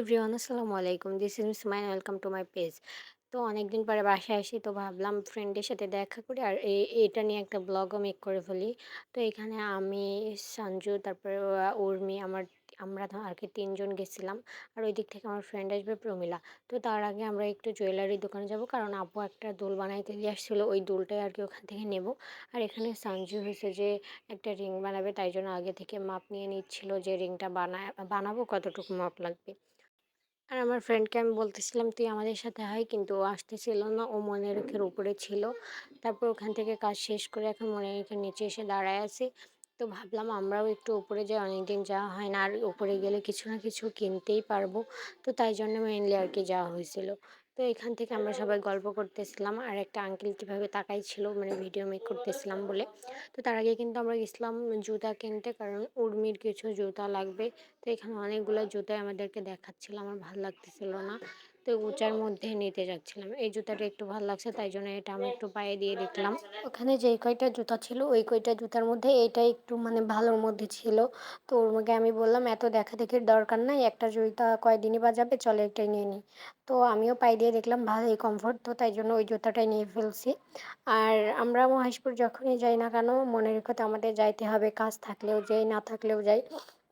Everyone আসসালামু আলাইকুম। This is miss mine welcome to my page. তো অনেকদিন পরে বাসায় আসি তো ভাবলাম ফ্রেন্ডের সাথে দেখা করি আর এটা নিয়ে একটা ব্লগও মেক করে ফেলি। তো এখানে আমি, সঞ্জু, তারপরে উর্মি, আমরা আর কি ৩ জন গেছিলাম। আর ওই দিক থেকে আমার ফ্রেন্ড আসবে প্রমীলা। তো তার আগে আমরা একটু জুয়েলারি দোকানে যাব, কারণ আপু একটা দুল বানাইতে দিয়ে আসছিলো, ওই দুলটাই আর কি ওখান থেকে নেব। আর এখানে সঞ্জু হয়েছে যে একটা রিং বানাবে, তাই জন্য আগে থেকে মাপ নিয়ে নিচ্ছিল যে রিংটা বানাবো কতটুকু মাপ লাগবে। আর আমার ফ্রেন্ডকে আমি বলতেছিলাম তুই আমাদের সাথে আয়, কিন্তু ও আসতেছিল না, ও মনিরুখের উপরে ছিল। তারপর ওখান থেকে কাজ শেষ করে এখন মনিরুখের নিচে এসে দাঁড়ায় আছি। তো ভাবলাম আমরাও একটু উপরে যাই, অনেকদিন যাওয়া হয় না, আর উপরে গেলে কিছু না কিছু কিনতেই পারবো। তো তাই জন্য মেইনলি আর কি যাওয়া হয়েছিল। তো এখান থেকে আমরা সবাই গল্প করতেছিলাম, আর একটা আঙ্কেল কীভাবে তাকাইছিল মানে ভিডিও মেক করতেছিলাম বলে। তো তার আগে কিন্তু আমরা গেছিলাম জুতা কিনতে, কারণ উর্মির কিছু জুতা লাগবে। তো এখানে অনেকগুলো জুতাই আমাদেরকে দেখাচ্ছিল, আমার ভালো লাগতেছিল না। তো উঁচার মধ্যে নিতে যাচ্ছিলাম, এই জুতাটা একটু ভালো লাগছে, তাই জন্য এটা আমি একটু পায়ে দিয়ে দেখলাম। ওখানে যেই কয়টা জুতা ছিল ওই কয়টা জুতার মধ্যে এইটা একটু মানে ভালোর মধ্যে ছিল। তো ওর মধ্যে আমি বললাম এত দেখা দেখির দরকার নাই, একটা জুতা কয়দিনই বা যাবে, চলে এটাই নিয়ে নিই। তো আমিও পায়ে দিয়ে দেখলাম ভালোই কমফোর্ট, তো তাই জন্য ওই জুতাটাই নিয়ে ফেলছি। আর আমরা মহেশপুর যখনই যাই না কেন, মনে রেখো তো আমাদের যাইতে হবে, কাজ থাকলেও যাই না থাকলেও যাই।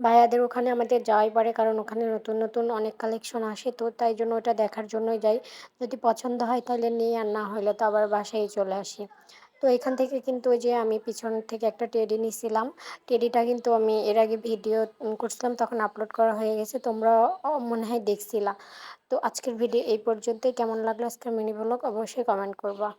ভাইয়াদের ওখানে আমাদের যাওয়াই পড়ে, কারণ ওখানে নতুন নতুন অনেক কালেকশন আসে, তো তাই জন্য ওটা দেখার জন্যই যাই। যদি পছন্দ হয় তাহলে নিই, আর না হলে তো আবার বাসায় চলে আসি। তো এখান থেকে কিন্তু ওই যে আমি পিছন থেকে একটা টেডি নিছিলাম। টেডিটা কিন্তু আমি এর আগে ভিডিও করছিলাম, তখন আপলোড করা হয়ে গেছে, তোমরা মনে হয় দেখছিলা। তো আজকের ভিডিও এই পর্যন্তই। কেমন লাগলো আজকের মিনি ব্লগ অবশ্যই কমেন্ট করবা।